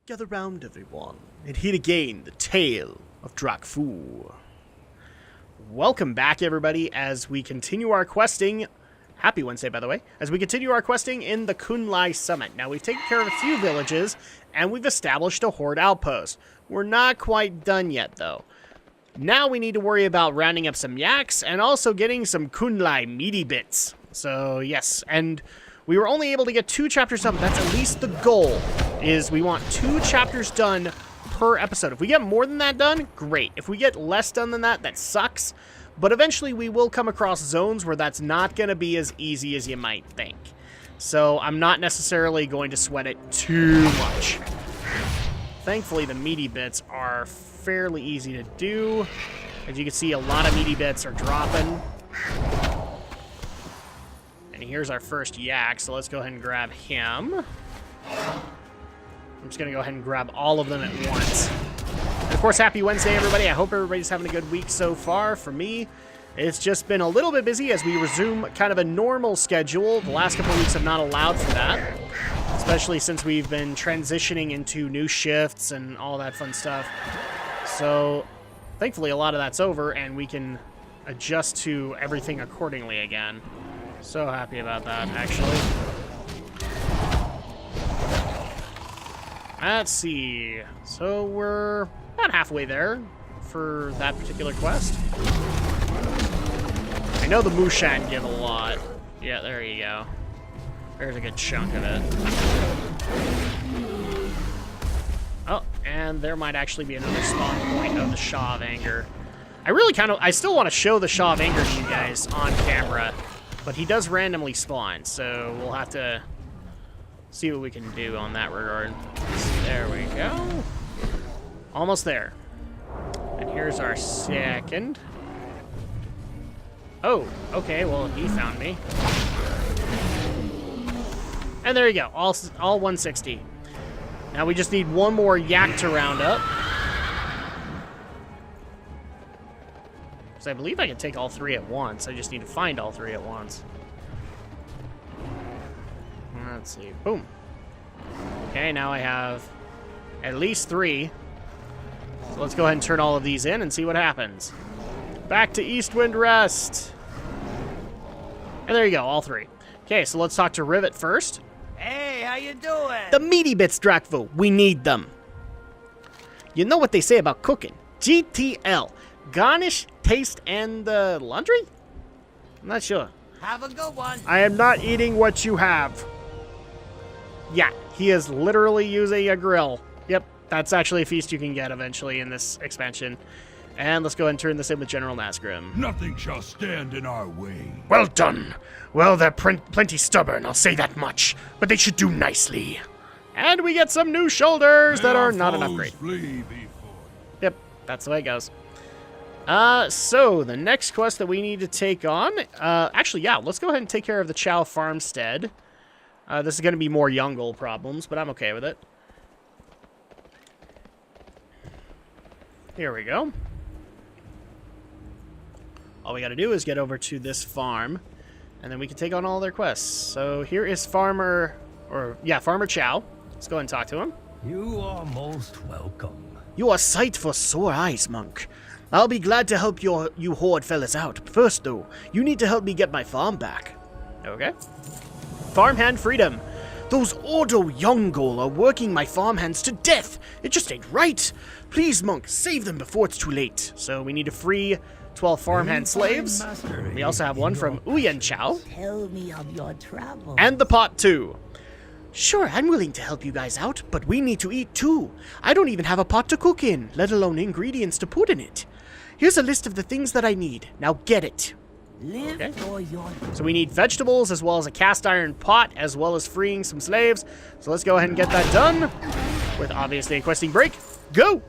Gather round, everyone, and hear again the tale of Drakfu. Welcome back, everybody, as we continue our questing. Happy Wednesday, by the way. As we continue our questing in the Kun'Lai Summit. Now, we've taken care of a few villages, and we've established a horde outpost. We're not quite done yet, though. Now we need to worry about rounding up some yaks, and also getting some Kun'Lai meaty bits. So, yes, and we were only able to get 2 chapters done, but that's at least the goal, is we want 2 chapters done per episode. If we get more than that done, great. If we get less done than that, that sucks. But eventually we will come across zones where that's not going to be as easy as you might think. So I'm not necessarily going to sweat it too much. Thankfully, the meaty bits are fairly easy to do. As you can see, a lot of meaty bits are dropping. And here's our first yak, so let's go ahead and grab him. I'm just going to go ahead and grab all of them at once. And of course, happy Wednesday, everybody. I hope everybody's having a good week so far. For me, it's just been a little bit busy as we resume kind of a normal schedule. The last couple of weeks have not allowed for that, especially since we've been transitioning into new shifts and all that fun stuff. So thankfully, a lot of that's over, and we can adjust to everything accordingly again. So happy about that, actually. Let's see. So we're about halfway there for that particular quest. I know the Mushan give a lot. Yeah, there you go. There's a good chunk of it. Oh, and there might actually be another spawn point of the Shaw of Anger. I still want to show the Shaw of Anger to you guys on camera, but he does randomly spawn, so we'll have to see what we can do on that regard. There we go. Almost there. And here's our second. Oh, okay, well, he found me. And there you go, all 160. Now we just need one more yak to round up. Because I believe I can take all 3 at once. I just need to find all 3 at once. Let's see. Boom. Okay, now I have at least 3. So let's go ahead and turn all of these in and see what happens. Back to Eastwind Rest. And there you go, all 3. Okay, so let's talk to Rivet first. Hey, how you doing? The meaty bits, Drakfu. We need them. You know what they say about cooking. GTL. Garnish, taste, and laundry? I'm not sure. Have a good one. I am not eating what you have. Yeah, he is literally using a grill. Yep, that's actually a feast you can get eventually in this expansion. And let's go ahead and turn this in with General Nazgrim. Nothing shall stand in our way. Well done. Well, they're plenty stubborn, I'll say that much. But they should do nicely. And we get some new shoulders that are not an Foes upgrade. flee before. Yep, that's the way it goes. So the next quest that we need to take on, actually, yeah, let's go ahead and take care of the Chow Farmstead. This is going to be more Yongle problems, but I'm okay with it. Here we go. All we got to do is get over to this farm, and then we can take on all their quests. So here is Farmer Chow. Let's go ahead and talk to him. You are most welcome. You are a sight for sore eyes, monk. I'll be glad to help you horde fellas out. First, though, you need to help me get my farm back. Okay. Farmhand freedom. Those Ordo Yongle are working my farmhands to death. It just ain't right. Please, monk, save them before it's too late. So we need to free 12 farmhand slaves. We also have one from Uyen Chow. Tell me of your travels. And the pot too. Sure, I'm willing to help you guys out, but we need to eat too. I don't even have a pot to cook in, let alone ingredients to put in it. Here's a list of the things that I need. Now get it. Live Okay. for your... So we need vegetables as well as a cast iron pot as well as freeing some slaves. So let's go ahead and get that done with obviously a questing break. Go!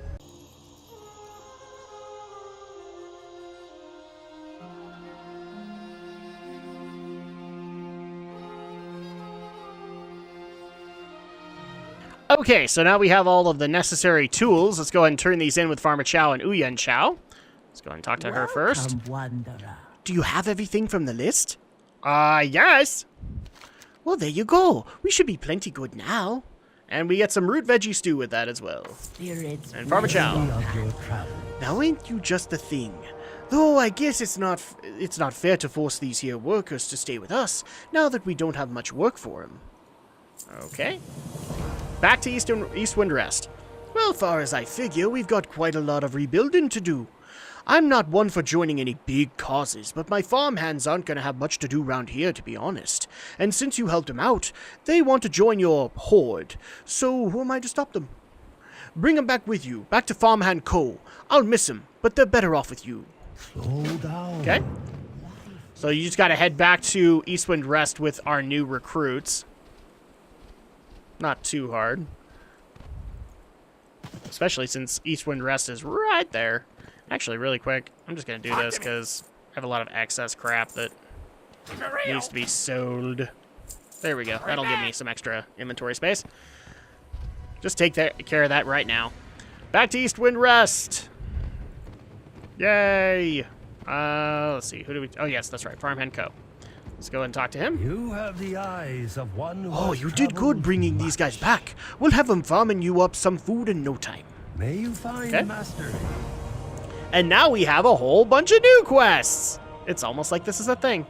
Okay, so now we have all of the necessary tools. Let's go ahead and turn these in with Farmer Chow and Uyen Chow. Let's go ahead and talk to her first. Welcome, wanderer. Do you have everything from the list? Yes. Well, there you go. We should be plenty good now. And we get some root veggie stew with that as well. Spirits And Farmer Chow. bless Of your travel. Now ain't you just the thing? Though I guess it's not fair to force these here workers to stay with us, now that we don't have much work for them. Okay. Back to Eastwind Rest. Well, far as I figure, we've got quite a lot of rebuilding to do. I'm not one for joining any big causes, but my farmhands aren't going to have much to do round here, to be honest. And since you helped them out, they want to join your horde. So who am I to stop them? Bring them back with you, back to Farmhand Co. I'll miss them, but they're better off with you. Slow down. Okay. So you just got to head back to Eastwind Rest with our new recruits. Not too hard. Especially since Eastwind Rest is right there. Actually, really quick, I'm just going to do this because I have a lot of excess crap that needs to be sold. There we go. That'll give me some extra inventory space. Just take care of that right now. Back to Eastwind Rest. Yay. Let's see. Who do we... Oh, yes, that's right. Farmhand Co. Let's go and talk to him. You have the eyes of one who Oh, has you did good traveled bringing these guys back. We'll have them farming you up some food in no time. May you find Okay. mastery. And now we have a whole bunch of new quests. It's almost like this is a thing.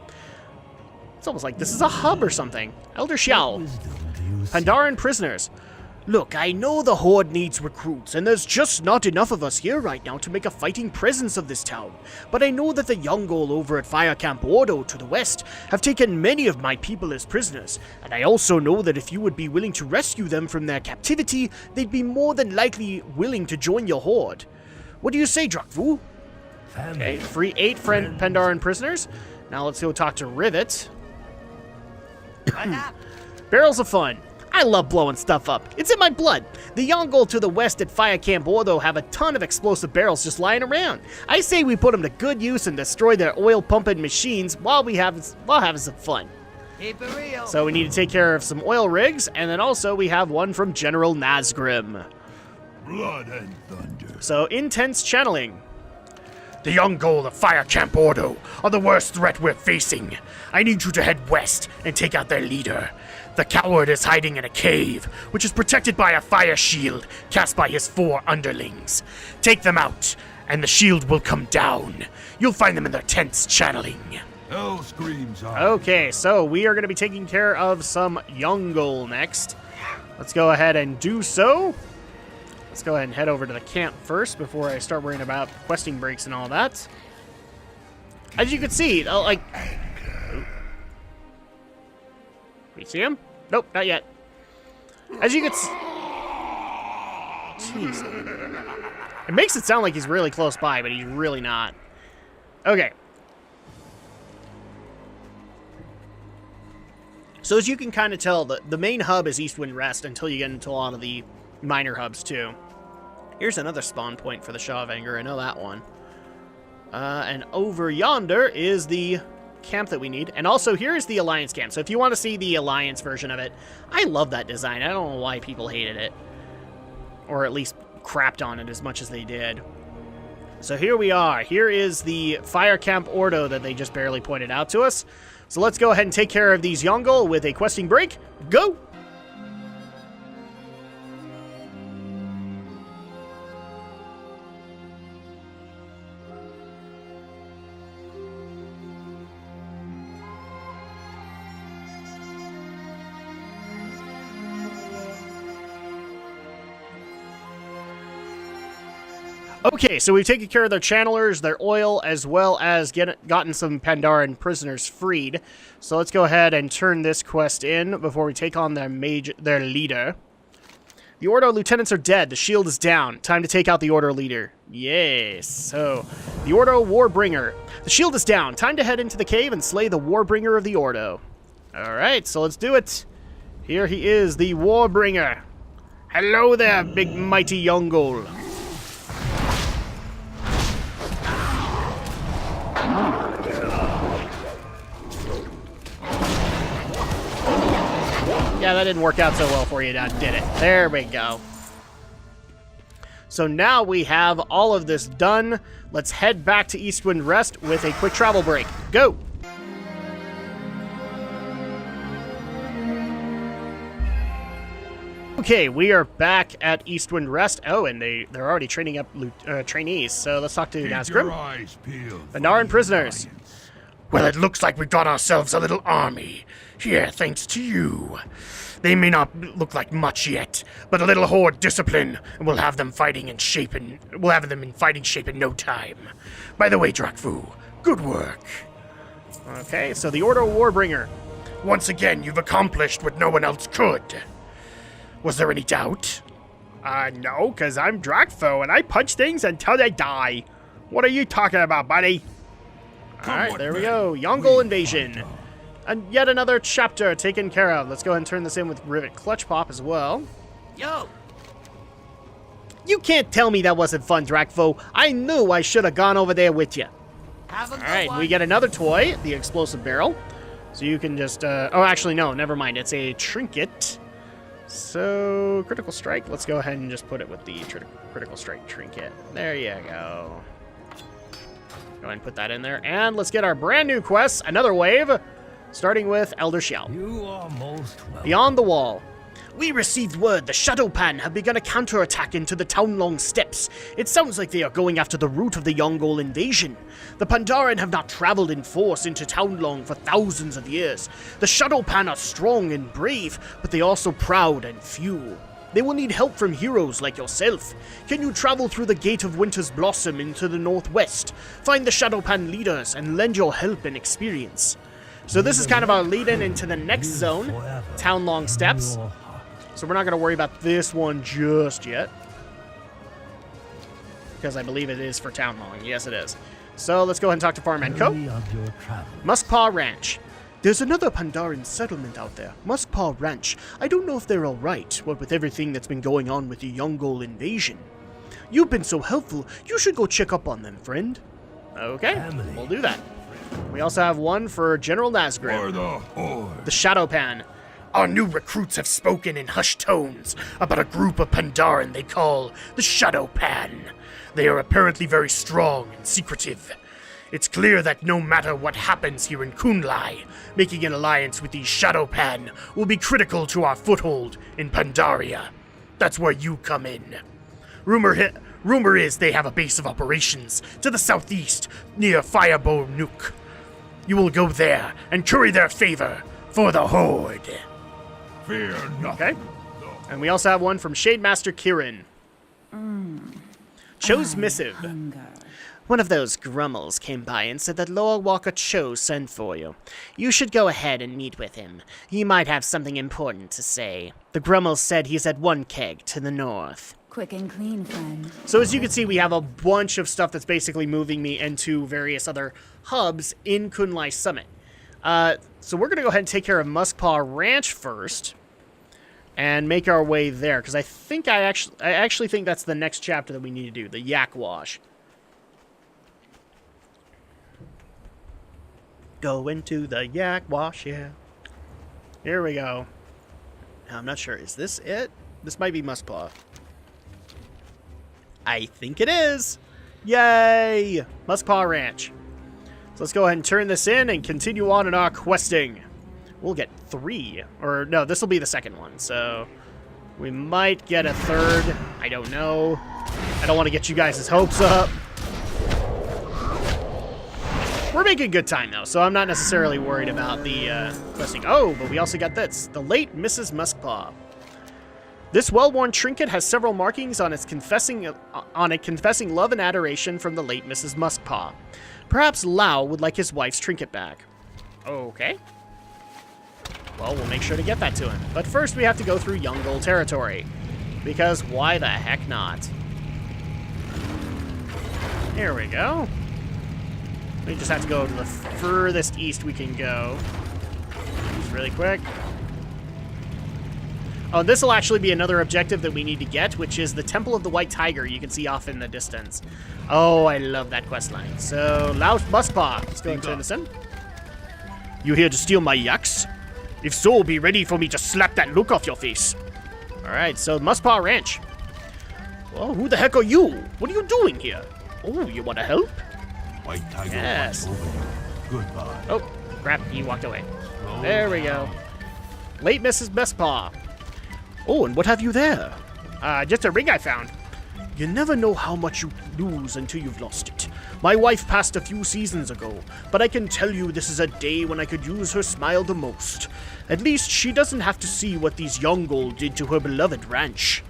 It's almost like this is a hub or something. Elder Xiao. Wisdom do you seek? Pandaran prisoners. Look, I know the Horde needs recruits, and there's just not enough of us here right now to make a fighting presence of this town. But I know that the Yongol over at Fire Camp Ordo to the west have taken many of my people as prisoners, and I also know that if you would be willing to rescue them from their captivity, they'd be more than likely willing to join your Horde. What do you say, Drakfu? Family. Okay, free 8 Pandaran prisoners. Now let's go talk to Rivet. Barrels of fun. I love blowing stuff up. It's in my blood. The Yongol to the west at Fire Camp Ordo have a ton of explosive barrels just lying around. I say we put them to good use and destroy their oil-pumping machines while having some fun. Keep it real. So we need to take care of some oil rigs, and then also we have one from General Nazgrim. Blood and thunder. So intense channeling. The Yongol of Fire Camp Ordo are the worst threat we're facing. I need you to head west and take out their leader. The coward is hiding in a cave, which is protected by a fire shield cast by his 4 underlings. Take them out, and the shield will come down. You'll find them in their tents channeling. Hell screams on. Okay, so we are going to be taking care of some Yongol next. Let's go ahead and do so. Let's go ahead and head over to the camp first before I start worrying about questing breaks and all that. As you can see, like... We see him? Nope, not yet. As you can see... Jeez. It makes it sound like he's really close by, but he's really not. Okay. So as you can kind of tell, the main hub is Eastwind Rest until you get into a lot of the minor hubs too. Here's another spawn point for the Shaw of Anger. I know that one. And over yonder is the camp that we need. And also here is the Alliance camp. So if you want to see the Alliance version of it, I love that design. I don't know why people hated it. Or at least crapped on it as much as they did. So here we are. Here is the Fire Camp Ordo that they just barely pointed out to us. So let's go ahead and take care of these Yongol with a questing break. Go! Okay, so we've taken care of their channelers, their oil, as well as gotten some Pandaran prisoners freed. So let's go ahead and turn this quest in before we take on their leader. The Ordo lieutenants are dead. The shield is down. Time to take out the Ordo leader. Yes. So, the Ordo Warbringer. The shield is down. Time to head into the cave and slay the Warbringer of the Ordo. Alright, so let's do it. Here he is, the Warbringer. Hello there, big mighty Yongol. Yeah, that didn't work out so well for you, now did it? There we go. So now we have all of this done. Let's head back to Eastwind Rest with a quick travel break. Go! Okay, we are back at Eastwind Rest. Oh, and they're already training up trainees. So let's talk to Keep your Nazgrim. eyes peeled. for Bandaran the prisoners. Alliance. Well, it looks like we got ourselves a little army. Here, thanks to you. They may not look like much yet, but a little horde discipline, and we'll have them fighting in shape in no time. By the way, Drakfu, good work. Okay, so the Order of Warbringer. Once again, you've accomplished what no one else could. Was there any doubt? No, because I'm Drakfu, and I punch things until they die. What are you talking about, buddy? Alright, there we go. Yongle Invasion. And yet another chapter taken care of. Let's go ahead and turn this in with Rivet Clutch Pop as well. Yo, You can't tell me that wasn't fun, Drakfu. I knew I should have gone over there with you. have a good Alright, one. we get another toy, the Explosive Barrel. So you can just, oh, actually, no, never mind. It's a trinket. So, Critical Strike. Let's go ahead and just put it with the Critical Strike trinket. There you go. Go ahead and put that in there. And let's get our brand new quest, another wave, starting with Elder Shell. You are most welcome. Beyond the Wall. We received word the Shadowpan have begun a counterattack into the Townlong Steppes. It sounds like they are going after the root of the Yongle invasion. The Pandaren have not traveled in force into Townlong for thousands of years. The Shadowpan are strong and brave, but they are also proud and few. They will need help from heroes like yourself. Can you travel through the Gate of Winter's Blossom into the northwest? Find the Shadowpan leaders and lend your help and experience. So this is kind of our lead-in into the next zone, Forever. Townlong Steppes. Your heart. So we're not going to worry about this one just yet. Because I believe it is for Townlong. Yes, it is. So let's go ahead and talk to Farm & Co. Hurry of your travels. Muskpaw Ranch. There's another Pandaren settlement out there, Muskpaw Ranch. I don't know if they're alright, what with everything that's been going on with the Yongle invasion. You've been so helpful, you should go check up on them, friend. Okay, Family. we'll do that. We also have one for General For Nazgrim. the horde. The Shadowpan. Our new recruits have spoken in hushed tones about a group of Pandaren they call the Shadowpan. They are apparently very strong and secretive. It's clear that no matter what happens here in Kun'Lai, making an alliance with the Shadowpan will be critical to our foothold in Pandaria. That's where you come in. Rumor is they have a base of operations to the southeast near Firebow Nook. You will go there and curry their favor for the Horde. Fear nothing. Okay. And we also have one from Shademaster Kirin. Cho's Missive. One of those grummels came by and said that Lord Walker Cho sent for you. You should go ahead and meet with him. He might have something important to say. The grummel said he's at one keg to the north. Quick and clean, friend. So as you can see, we have a bunch of stuff that's basically moving me into various other hubs in Kun'Lai Summit. So we're going to go ahead and take care of Muskpaw Ranch first and make our way there, because I actually think that's the next chapter that we need to do, the Yak Wash. Go into the Yak Wash, yeah. Here we go. Now, I'm not sure. Is this it? This might be Muskpaw. I think it is. Yay! Muskpaw Ranch. So let's go ahead and turn this in and continue on in our questing. We'll get 3. Or, no, this will be the second one. So we might get a third. I don't know. I don't want to get you guys' hopes up. We're making good time, though, so I'm not necessarily worried about the questing. Oh, but we also got this. The late Mrs. Muskpaw. This well-worn trinket has several markings on it confessing love and adoration from the late Mrs. Muskpaw. Perhaps Lau would like his wife's trinket back. Okay. Well, we'll make sure to get that to him. But first, we have to go through Yongle territory. Because why the heck not? Here we go. We just have to go to the furthest east we can go. Just really quick. Oh, this will actually be another objective that we need to get, which is the Temple of the White Tiger you can see off in the distance. Oh, I love that quest line. So, Laos Muskpaw. Let's go and turn this in. You here to steal my yaks? If so, be ready for me to slap that look off your face. Alright, so Muskpaw Ranch. Well, who the heck are you? What are you doing here? Oh, you want to help? White tiger Yes. watch over you. Goodbye. Oh, crap, he walked away. Slow There we go. down. Late Mrs. Muskpaw. Oh, and what have you there? Just a ring I found. You never know how much you lose until you've lost it. My wife passed a few seasons ago, but I can tell you this is a day when I could use her smile the most. At least she doesn't have to see what these Yongle did to her beloved ranch.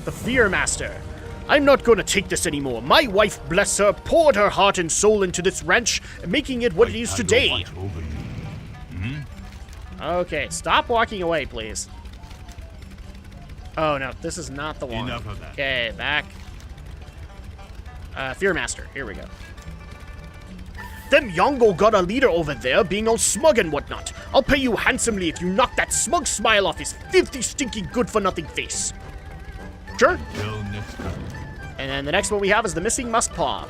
The Fear Master. I'm not going to take this anymore. My wife, bless her, poured her heart and soul into this ranch, making it what it is today. Okay, stop walking away, please. Oh, no, this is not the one. Enough of that. Okay, back. Fear Master, here we go. Them Yongle got a leader over there being all smug and whatnot. I'll pay you handsomely if you knock that smug smile off his filthy, stinky, good-for-nothing face. Sure. Till next time. And then the next one we have is the Missing Muskpaw.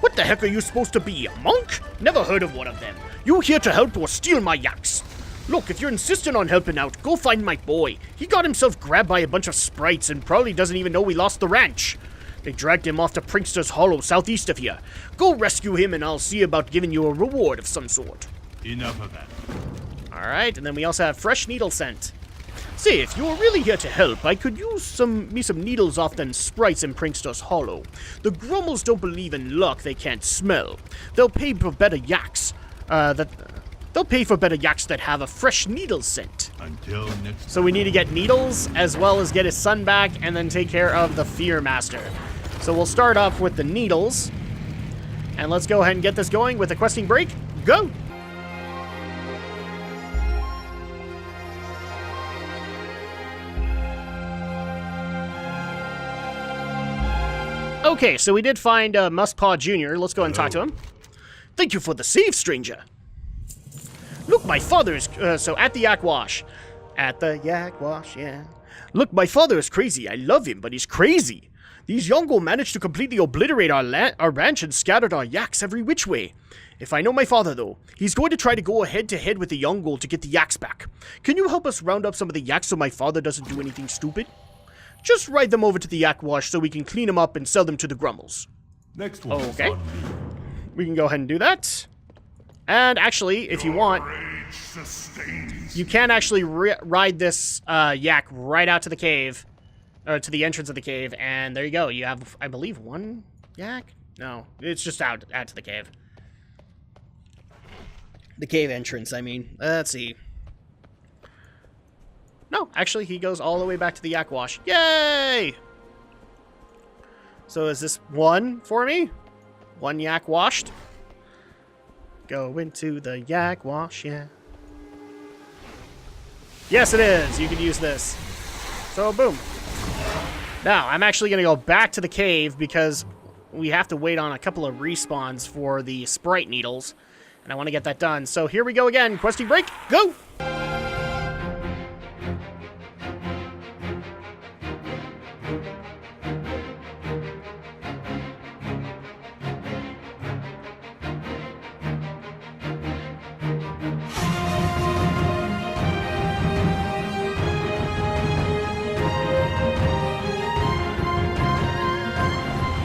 What the heck are you supposed to be, a monk? Never heard of one of them. You here to help or steal my yaks? Look, if you're insistent on helping out, go find my boy. He got himself grabbed by a bunch of sprites and probably doesn't even know we lost the ranch. They dragged him off to Prankster's Hollow southeast of here. Go rescue him and I'll see about giving you a reward of some sort. Enough of that. Alright, and then we also have Fresh Needle Scent. Say, if you're really here to help, I could use some needles off them sprites in Prankster's Hollow. The Grummels don't believe in luck they can't smell. They'll pay for better yaks. They'll pay for better yaks that have a fresh needle scent. Until next time. So we need to get Needles, as well as get his son back, and then take care of the Fear Master. So we'll start off with the Needles. And let's go ahead and get this going with a questing break. Go! Okay, so we did find Muskpaw Jr. Let's go ahead and talk to him. Thank you for the save, stranger. Look, my father is, so at the Yak Wash. At the Yak Wash, yeah. Look, my father is crazy. I love him, but he's crazy. These Yongle managed to completely obliterate our ranch and scattered our yaks every which way. If I know my father, though, he's going to try to go head-to-head with the Yongle to get the yaks back. Can you help us round up some of the yaks so my father doesn't do anything stupid? Just ride them over to the Yak Wash so we can clean them up and sell them to the Grummels. Next one. Okay. On me. We can go ahead and do that. And actually, if you want, you can actually ride this yak right out to the cave, or to the entrance of the cave, and there you go. You have, I believe, one yak? No, it's just out to the cave. The cave entrance, I mean. Let's see. No, actually, he goes all the way back to the Yak Wash. Yay! So is this one for me? One yak washed? Go into the Yak Wash, yeah. Yes, it is. You can use this. So, boom. Now, I'm actually going to go back to the cave because we have to wait on a couple of respawns for the Sprite Needles. And I want to get that done. So, here we go again. Questing break. Go!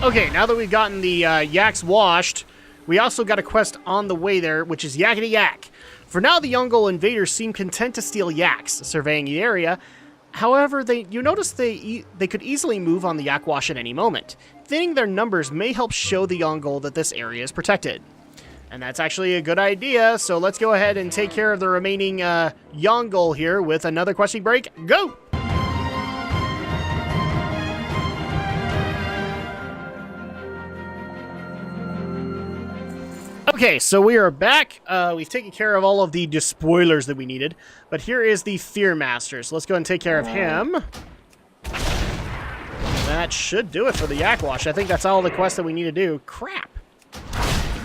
Okay, now that we've gotten the yaks washed, we also got a quest on the way there, which is Yakety Yak. For now, the Yongle invaders seem content to steal yaks, surveying the area. However, you notice they could easily move on the Yak Wash at any moment. Thinning their numbers may help show the Yongle that this area is protected. And that's actually a good idea, so let's go ahead and take care of the remaining Yongle here with another questing break. Go! Okay, so we are back. We've taken care of all of the despoilers that we needed, but here is the Fear Master. So let's go and take care of him. That should do it for the Yak Wash. I think that's all the quests that we need to do. Crap.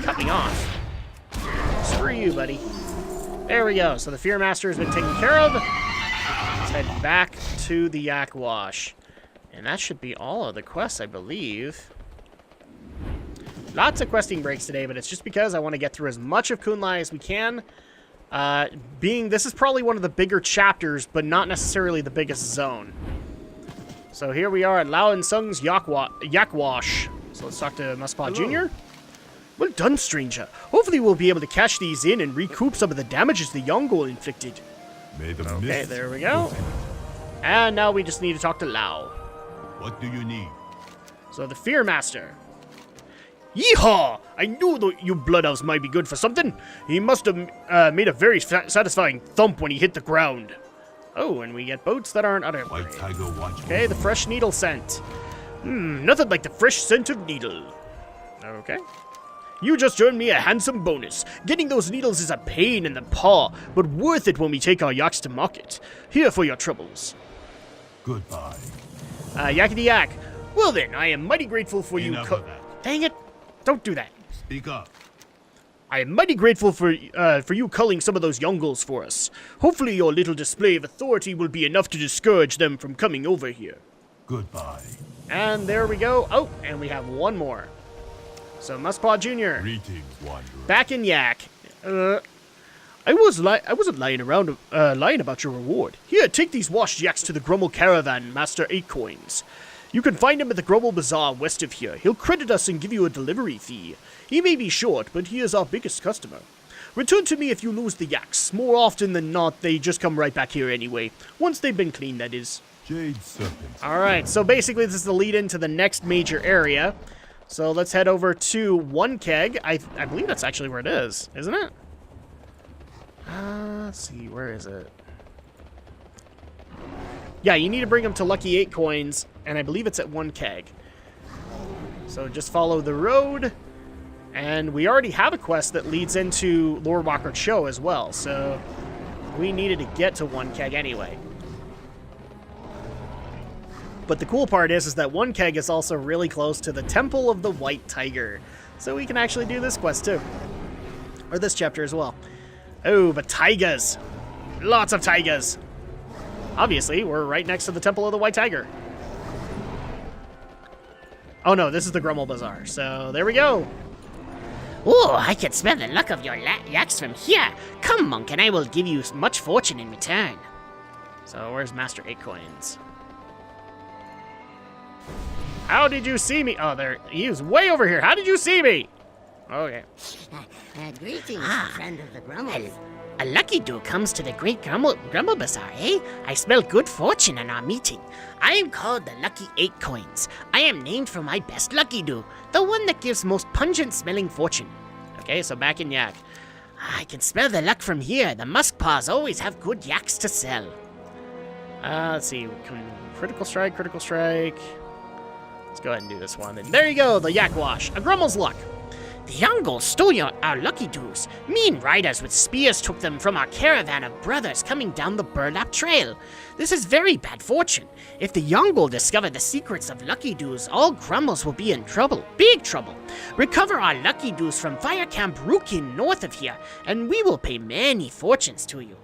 Cut me off. Screw you, buddy. There we go. So the Fear Master has been taken care of. Let's head back to the Yak Wash. And that should be all of the quests, I believe. Lots of questing breaks today, but it's just because I want to get through as much of Kun'Lai as we can. This is probably one of the bigger chapters, but not necessarily the biggest zone. So here we are at Lao and Sung's Yak Wash. So let's talk to Muskpaw Jr. Well done, stranger. Hopefully we'll be able to cash these in and recoup some of the damages the Yongle inflicted. May the Okay, mist there we go. And now we just need to talk to Lao. What do you need? So the Fear Master. Yeehaw! I knew you blood elves might be good for something. He must have made a very satisfying thump when he hit the ground. Oh, and we get boats that aren't other. White Tiger watch. Okay, the fresh needle scent. Nothing like the fresh scent of needle. Okay. You just earned me a handsome bonus. Getting those needles is a pain in the paw, but worth it when we take our yaks to market. Here for your troubles. Goodbye. Yakety yak. Well then, I am mighty grateful for you. Enough of that. Dang it! Don't do that. Speak up. I am mighty grateful for you culling some of those Yongles for us. Hopefully your little display of authority will be enough to discourage them from coming over here. Goodbye. And there we go. Oh, and we have one more. So Muspaw Jr. Greetings, wanderer. Back in Yak. I wasn't lying around, lying about your reward. Here, take these washed yaks to the Grummel Caravan, Master 8 coins. You can find him at the Grummel Bazaar west of here. He'll credit us and give you a delivery fee. He may be short, but he is our biggest customer. Return to me if you lose the yaks. More often than not, they just come right back here anyway. Once they've been cleaned, that is. Jade Serpent. Alright, so basically this is the lead into the next major area. So let's head over to One Keg. I believe that's actually where it is, isn't it? Let's see, where is it? Yeah, you need to bring them to Lucky 8 coins, and I believe it's at One Keg. So just follow the road, and we already have a quest that leads into Lord Walker's show as well, so we needed to get to One Keg anyway. But the cool part is that One Keg is also really close to the Temple of the White Tiger, so we can actually do this quest too. Or this chapter as well. Oh, but tigers! Lots of tigers! Obviously, we're right next to the Temple of the White Tiger. Oh no, this is the Grummel Bazaar, so there we go! Oh, I can smell the luck of your yaks from here. Come, monk, and I will give you much fortune in return. So where's Master 8 coins? How did you see me? Oh, there, he was way over here. How did you see me? Okay. Greetings, friend of the Grummels. A lucky do comes to the great Grummel Bazaar, eh? I smell good fortune in our meeting. I am called the Lucky 8 Coins. I am named for my best lucky do, the one that gives most pungent smelling fortune. Okay, so back in Yak. I can smell the luck from here. The musk paws always have good yaks to sell. Let's see. Critical strike, critical strike. Let's go ahead and do this one. And there you go, the Yak Wash. A Grummel's luck. The Yongol stole our lucky doos. Mean riders with spears took them from our caravan of brothers coming down the Burlap Trail. This is very bad fortune. If the Yongol discover the secrets of lucky doos, all Grummels will be in trouble. Big trouble. Recover our lucky doos from Fire Camp Rukin north of here, and we will pay many fortunes to you.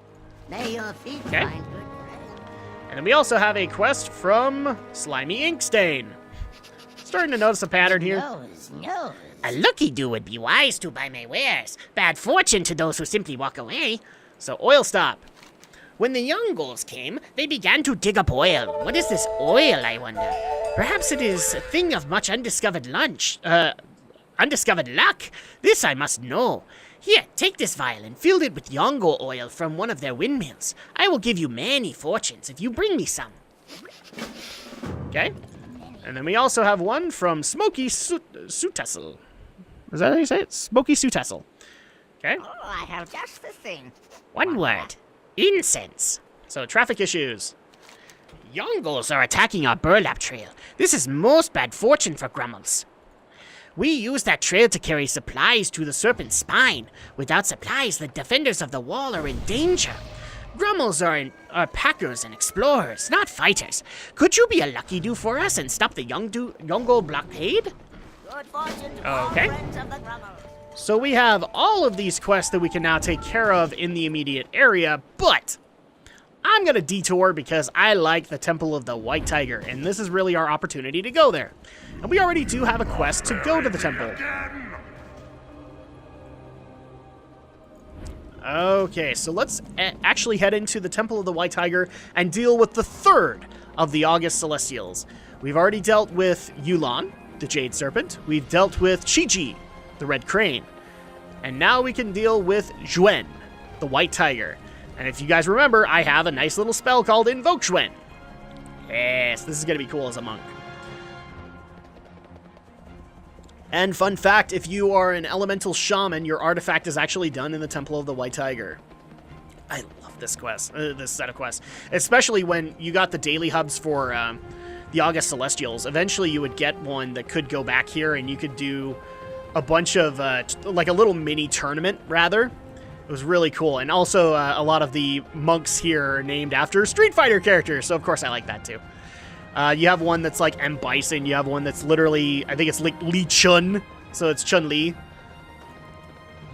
May your feet Okay. find good rest. And then we also have a quest from Slimy Inkstain. Starting to notice a pattern here. Nose. A lucky do would be wise to buy my wares. Bad fortune to those who simply walk away. So oil stop. When the Yongols came, they began to dig up oil. What is this oil, I wonder? Perhaps it is a thing of much undiscovered undiscovered luck. This I must know. Here, take this vial and fill it with Yongo oil from one of their windmills. I will give you many fortunes if you bring me some. Okay. And then we also have one from Smoky Sutessel. Is that how you say it? Smoky Sutessel. Okay. Oh, I have just the thing. One word. Incense. So traffic issues. Yongols are attacking our Burlap Trail. This is most bad fortune for Grummels. We use that trail to carry supplies to the Serpent's Spine. Without supplies, the defenders of the wall are in danger. Grummels are packers and explorers, not fighters. Could you be a lucky do for us and stop the Yongo blockade? Good fortune to all Okay. friends of the Grummel. So we have all of these quests that we can now take care of in the immediate area, but I'm going to detour because I like the Temple of the White Tiger, and this is really our opportunity to go there. And we already do have a quest to go to the temple. Okay, so let's actually head into the Temple of the White Tiger and deal with the third of the August Celestials. We've already dealt with Yulan, the Jade Serpent. We've dealt with Chiji, the Red Crane. And now we can deal with Zhuen, the White Tiger. And if you guys remember, I have a nice little spell called Invoke Zhuen. Yes, this is going to be cool as a monk. And fun fact, if you are an elemental shaman, your artifact is actually done in the Temple of the White Tiger. I love this quest, this set of quests. Especially when you got the daily hubs for the August Celestials. Eventually you would get one that could go back here and you could do a bunch of, like a little mini tournament, rather. It was really cool. And also a lot of the monks here are named after Street Fighter characters, so of course I like that too. You have one that's like M. Bison. You have one that's literally, I think it's like Li Chun. So it's Chun-Li.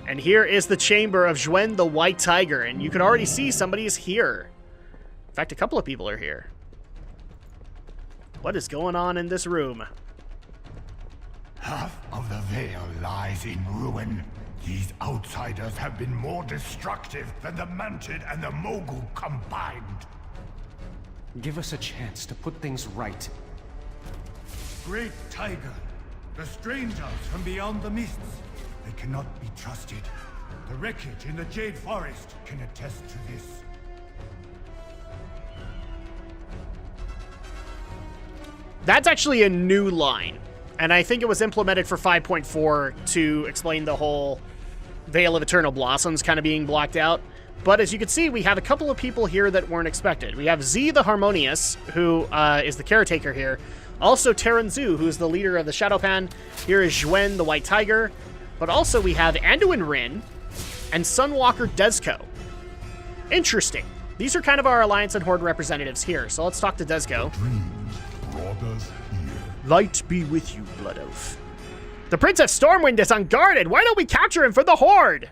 And here is the chamber of Zhuan the White Tiger. And you can already see somebody's here. In fact, a couple of people are here. What is going on in this room? Half of the Vale lies in ruin. These outsiders have been more destructive than the Manted and the Mogul combined. Give us a chance to put things right. Great Tiger, the strangers from beyond the mists. They cannot be trusted. The wreckage in the Jade Forest can attest to this. That's actually a new line. And I think it was implemented for 5.4 to explain the whole Veil of Eternal Blossoms kind of being blocked out. But as you can see, we have a couple of people here that weren't expected. We have Z the Harmonious, who is the caretaker here. Also Terran Zhu, who's the leader of the Shadowpan. Here is Zhuan the White Tiger. But also we have Anduin Rin and Sunwalker Dezko. Interesting. These are kind of our Alliance and Horde representatives here. So let's talk to Dezko. Dreams brought us here. Light be with you, Blood Oath. The Prince of Stormwind is unguarded. Why don't we capture him for the Horde?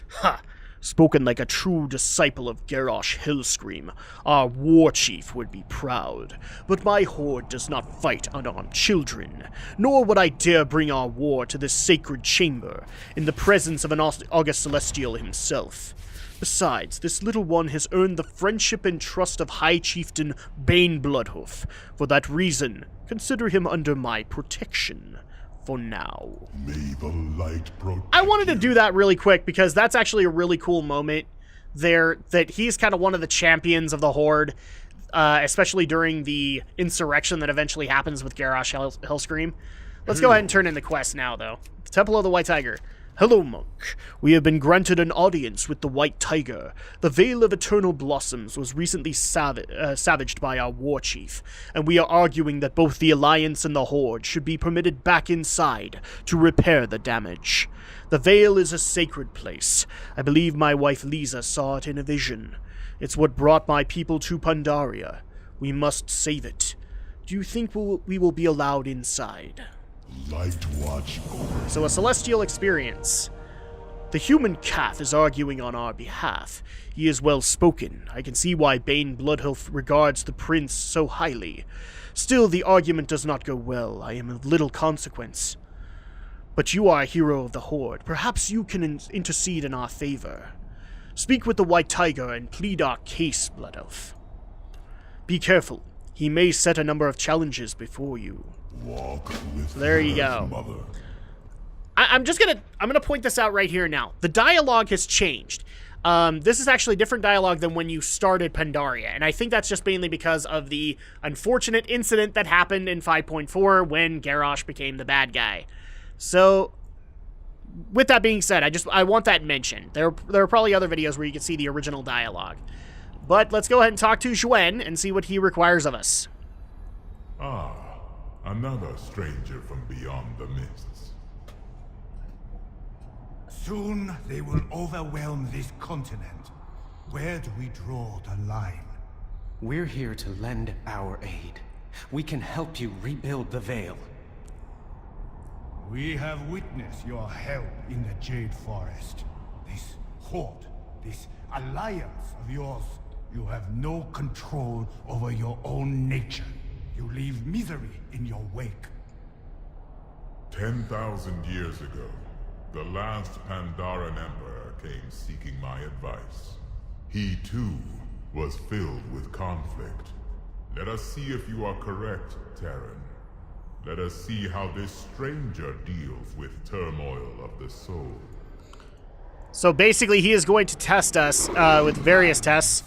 Ha! Spoken like a true disciple of Garrosh Hillscream, our war chief would be proud. But my horde does not fight unarmed children, nor would I dare bring our war to this sacred chamber in the presence of an August Celestial himself. Besides, this little one has earned the friendship and trust of High Chieftain Bane Bloodhoof. For that reason, consider him under my protection. For now. May the light protect I wanted to you. do that really quick because that's actually a really cool moment there, that he's kind of one of the champions of the Horde, especially during the insurrection that eventually happens with Garrosh Hellscream. Let's go ahead and turn in the quest now, though. The Temple of the White Tiger. Hello, monk. We have been granted an audience with the White Tiger. The Veil of Eternal Blossoms was recently savaged by our war chief, and we are arguing that both the Alliance and the Horde should be permitted back inside to repair the damage. The Veil is a sacred place. I believe my wife Lisa saw it in a vision. It's what brought my people to Pandaria. We must save it. Do you think we will be allowed inside? Light watch over. So a celestial experience. The human Kath is arguing on our behalf. He is well spoken. I can see why Bane Bloodhoof regards the prince so highly. Still, the argument does not go well. I am of little consequence. But you are a hero of the Horde. Perhaps you can intercede in our favor. Speak with the White Tiger and plead our case, Blood Elf. Be careful. He may set a number of challenges before you. Walk with There you Earth go. Mother. I'm gonna point this out right here now. The dialogue has changed. This is actually different dialogue than when you started Pandaria, and I think that's just mainly because of the unfortunate incident that happened in 5.4 when Garrosh became the bad guy. So, with that being said, I want that mentioned. There are probably other videos where you can see the original dialogue. But let's go ahead and talk to Zhuan and see what he requires of us. Ah, another stranger from beyond the mists. Soon they will overwhelm this continent. Where do we draw the line? We're here to lend our aid. We can help you rebuild the Veil. We have witnessed your help in the Jade Forest. This horde, this alliance of yours, you have no control over your own nature. You leave misery in your wake. 10,000 years ago, the last Pandaran Emperor came seeking my advice. He too was filled with conflict. Let us see if you are correct, Terran. Let us see how this stranger deals with turmoil of the soul. So basically he is going to test us with various tests.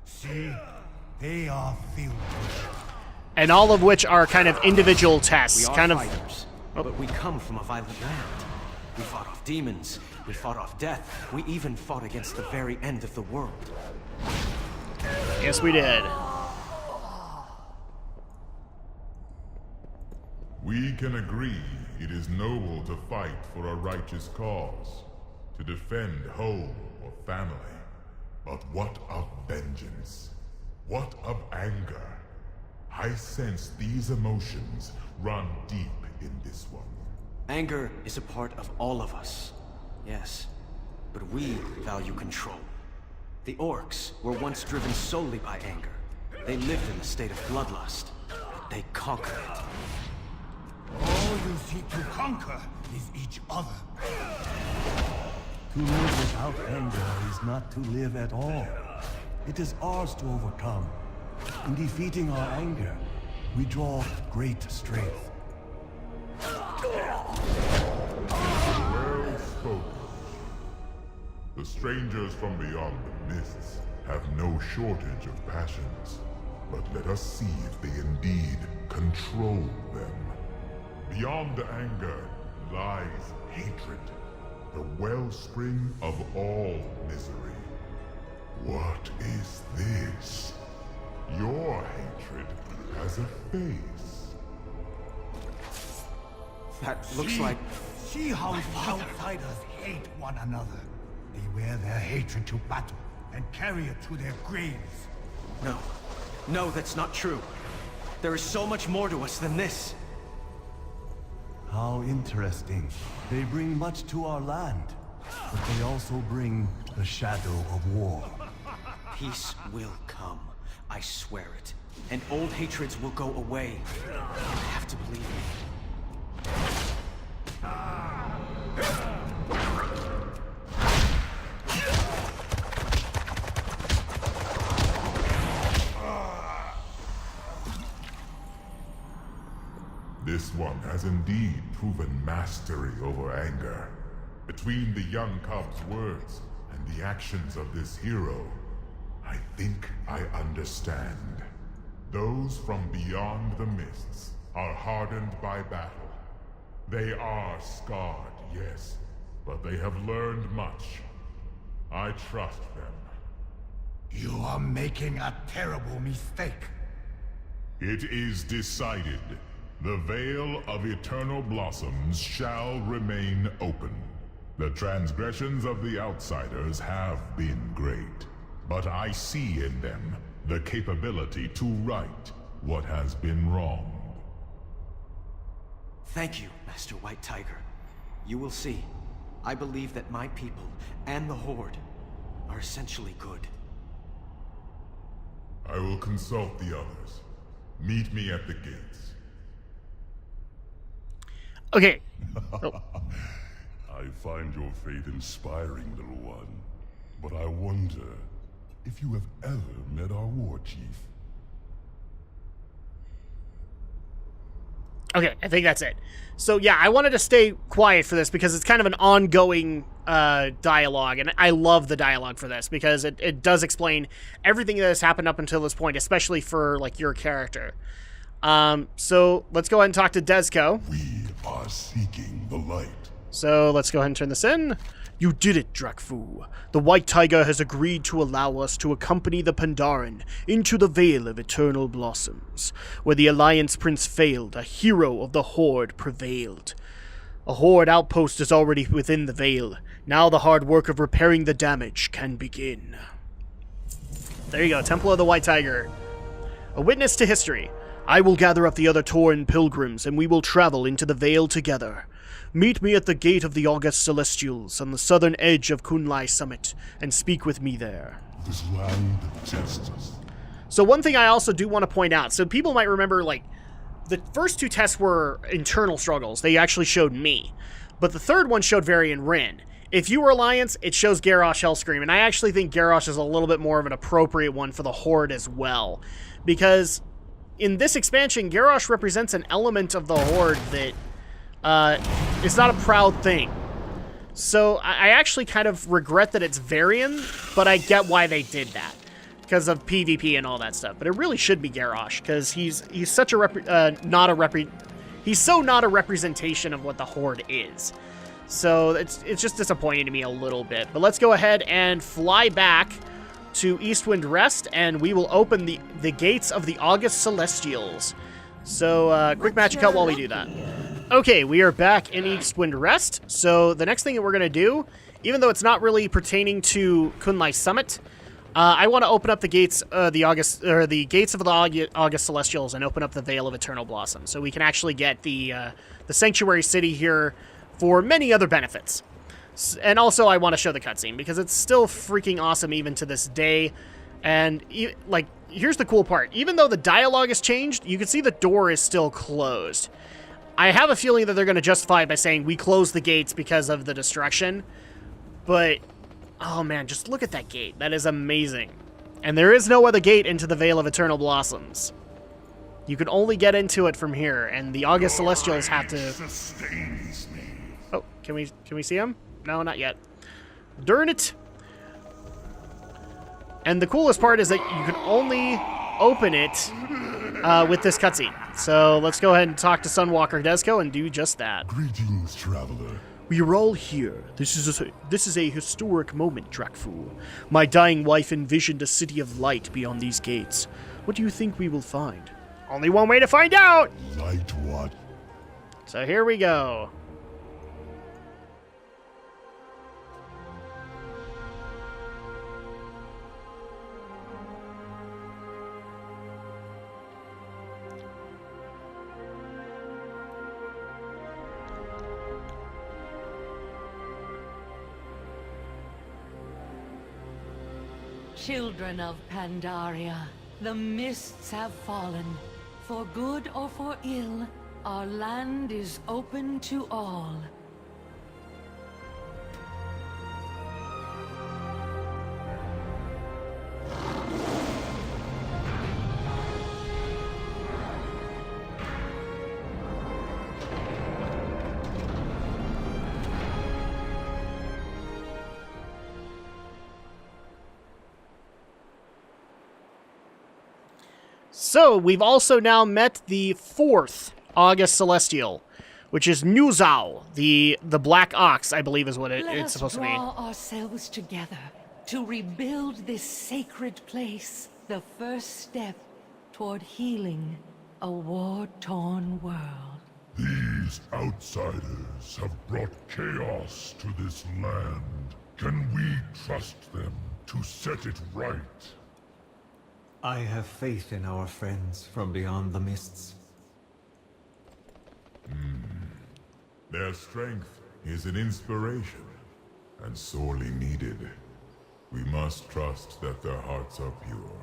See? They are filled with And all of which are kind of individual tests. We are kind of. fighters, but we come from a violent land. We fought off demons, we fought off death, we even fought against the very end of the world. Yes, we did. We can agree it is noble to fight for a righteous cause, to defend home or family. But what of vengeance? What of anger? I sense these emotions run deep in this one. Anger is a part of all of us, yes, but we value control. The orcs were once driven solely by anger. They lived in a state of bloodlust, but they conquered it. all you seek to conquer is each other. To live without anger is not to live at all. It is ours to overcome. In defeating our anger, we draw great strength. Well spoken. The strangers from beyond the mists have no shortage of passions, but let us see if they indeed control them. Beyond the anger lies hatred, the wellspring of all misery. What is this? Your hatred has a face. That looks like... See how outsiders hate one another. They wear their hatred to battle and carry it to their graves. No. No, that's not true. There is so much more to us than this. How interesting. They bring much to our land, but they also bring the shadow of war. Peace will come. I swear it. And old hatreds will go away. You have to believe me. This one has indeed proven mastery over anger. Between the young cub's words and the actions of this hero, I think I understand. Those from beyond the mists are hardened by battle. They are scarred, yes, but they have learned much. I trust them. You are making a terrible mistake. It is decided. The Veil of Eternal Blossoms shall remain open. The transgressions of the Outsiders have been great, but I see in them the capability to right what has been wrong. Thank you, Master White Tiger. You will see. I believe that my people and the Horde are essentially good. I will consult the others. Meet me at the gates. Okay. I find your faith inspiring, little one. But I wonder if you have ever met our war chief. Okay, I think that's it. So yeah, I wanted to stay quiet for this because it's kind of an ongoing dialogue, and I love the dialogue for this because it does explain everything that has happened up until this point, especially for like your character. So let's go ahead and talk to Dezco. We are seeking the light. So let's go ahead and turn this in. You did it, Drakfu. The White Tiger has agreed to allow us to accompany the Pandaren into the Vale of Eternal Blossoms. Where the Alliance Prince failed, a hero of the Horde prevailed. A Horde outpost is already within the Vale. Now the hard work of repairing the damage can begin. There you go, Temple of the White Tiger. A witness to history. I will gather up the other Tauren pilgrims, and we will travel into the Vale together. Meet me at the Gate of the August Celestials on the southern edge of Kun'Lai Summit, and speak with me there. This land tests us. So one thing I also do want to point out, so people might remember, like, the first two tests were internal struggles. They actually showed me. But the third one showed Varian Wrynn. If you were Alliance, it shows Garrosh Hellscream, and I actually think Garrosh is a little bit more of an appropriate one for the Horde as well. Because in this expansion, Garrosh represents an element of the Horde that it's not a proud thing. So I actually kind of regret that it's Varian, but I get why they did that. because of PvP and all that stuff. But it really should be Garrosh, because he's such a he's so not a representation of what the Horde is. So it's just disappointing to me a little bit. But let's go ahead and fly back to Eastwind Rest, and we will open the gates of the August Celestials. So quick magic cut while we do that. Okay, we are back in Eastwind Rest. So the next thing that we're going to do, even though it's not really pertaining to Kun'Lai Summit, I want to open up the gates, the gates of the August Celestials, and open up the Veil of Eternal Blossom, so we can actually get the Sanctuary City here for many other benefits. And also, I want to show the cutscene because it's still freaking awesome even to this day. And like, here's the cool part: even though the dialogue has changed, you can see the door is still closed. I have a feeling that they're going to justify it by saying we closed the gates because of the destruction, but oh man, just look at that gate. That is amazing. And there is no other gate into the Veil of Eternal Blossoms. You can only get into it from here, and the August Celestials have to... Oh, can we see him? No, not yet. Darn it! And the coolest part is that you can only open it with this cutscene. So let's go ahead and talk to Sunwalker Desco and do just that. Greetings, traveler. We are all here. This is a historic moment, Drakfu. My dying wife envisioned a city of light beyond these gates. What do you think we will find? Only one way to find out! Light what? So here we go. Children of Pandaria, the mists have fallen. For good or for ill, our land is open to all. So, we've also now met the 4th August Celestial, which is Nuzao, the Black Ox, I believe is what it's supposed to be. Let us draw ourselves together to rebuild this sacred place, the first step toward healing a war-torn world. These outsiders have brought chaos to this land. Can we trust them to set it right? I have faith in our friends from beyond the mists. Their strength is an inspiration, and sorely needed. We must trust that their hearts are pure.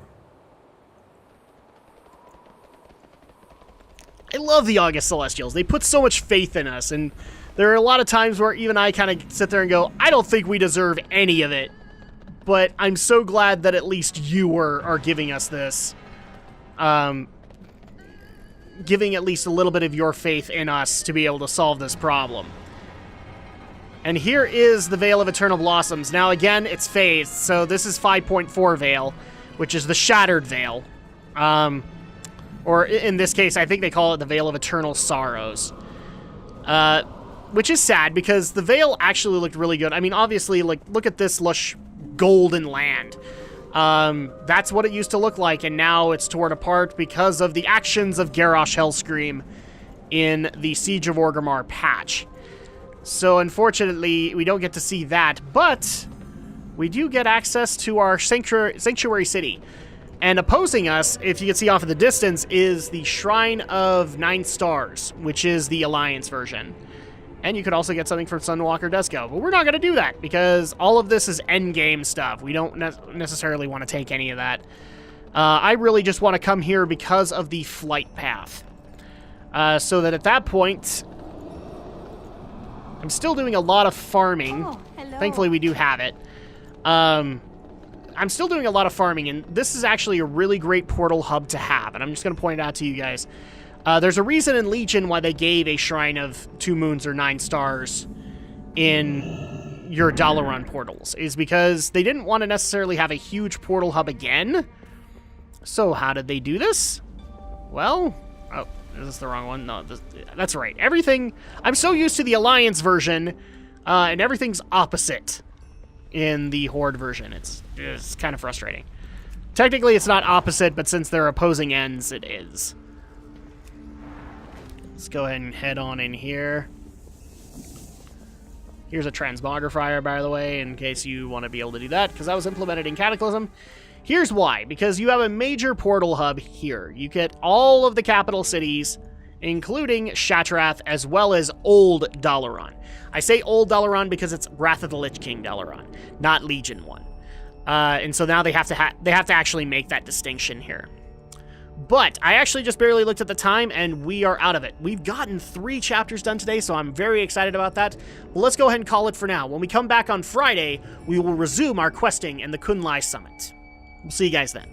I love the August Celestials. They put so much faith in us, and there are a lot of times where even I kind of sit there and go, I don't think we deserve any of it. But I'm so glad that at least you are giving us this. Giving at least a little bit of your faith in us to be able to solve this problem. And here is the Veil of Eternal Blossoms. Now again, it's phased, so this is 5.4 Veil, which is the Shattered Veil. Or in this case, I think they call it the Veil of Eternal Sorrows. Which is sad, because the Veil actually looked really good. I mean, obviously, like, look at this lush golden land. That's what it used to look like, and now it's torn apart because of the actions of Garrosh Hellscream in the Siege of Orgrimmar patch. So unfortunately, we don't get to see that, but we do get access to our Sanctuary City. And opposing us, if you can see off in the distance, is the Shrine of 9 Stars, which is the Alliance version. And you could also get something from Sunwalker Desco. But we're not going to do that, because all of this is endgame stuff. We don't necessarily want to take any of that. I really just want to come here because of the flight path. So that at that point, I'm still doing a lot of farming. Oh, hello. Thankfully, we do have it. I'm still doing a lot of farming, and this is actually a really great portal hub to have. And I'm just going to point it out to you guys. There's a reason in Legion why they gave a Shrine of 2 Moons or 9 Stars in your Dalaran portals, is because they didn't want to necessarily have a huge portal hub again So how did they do this? Well, oh, is this the wrong one? No, that's right. Everything, I'm so used to the Alliance version, and everything's opposite in the Horde version. It's kind of frustrating. Technically, it's not opposite, but since they're opposing ends, it is. Let's go ahead and head on in here. Here's a transmogrifier, by the way, in case you want to be able to do that, because that was implemented in Cataclysm. Here's why. Because you have a major portal hub here. You get all of the capital cities, including Shatrath, as well as Old Dalaran. I say Old Dalaran because it's Wrath of the Lich King Dalaran, not Legion 1. And so now they have to actually make that distinction here. But I actually just barely looked at the time, and we are out of it. We've gotten 3 chapters done today, so I'm very excited about that. Well, let's go ahead and call it for now. When we come back on Friday, we will resume our questing in the Kun'Lai Summit. We'll see you guys then.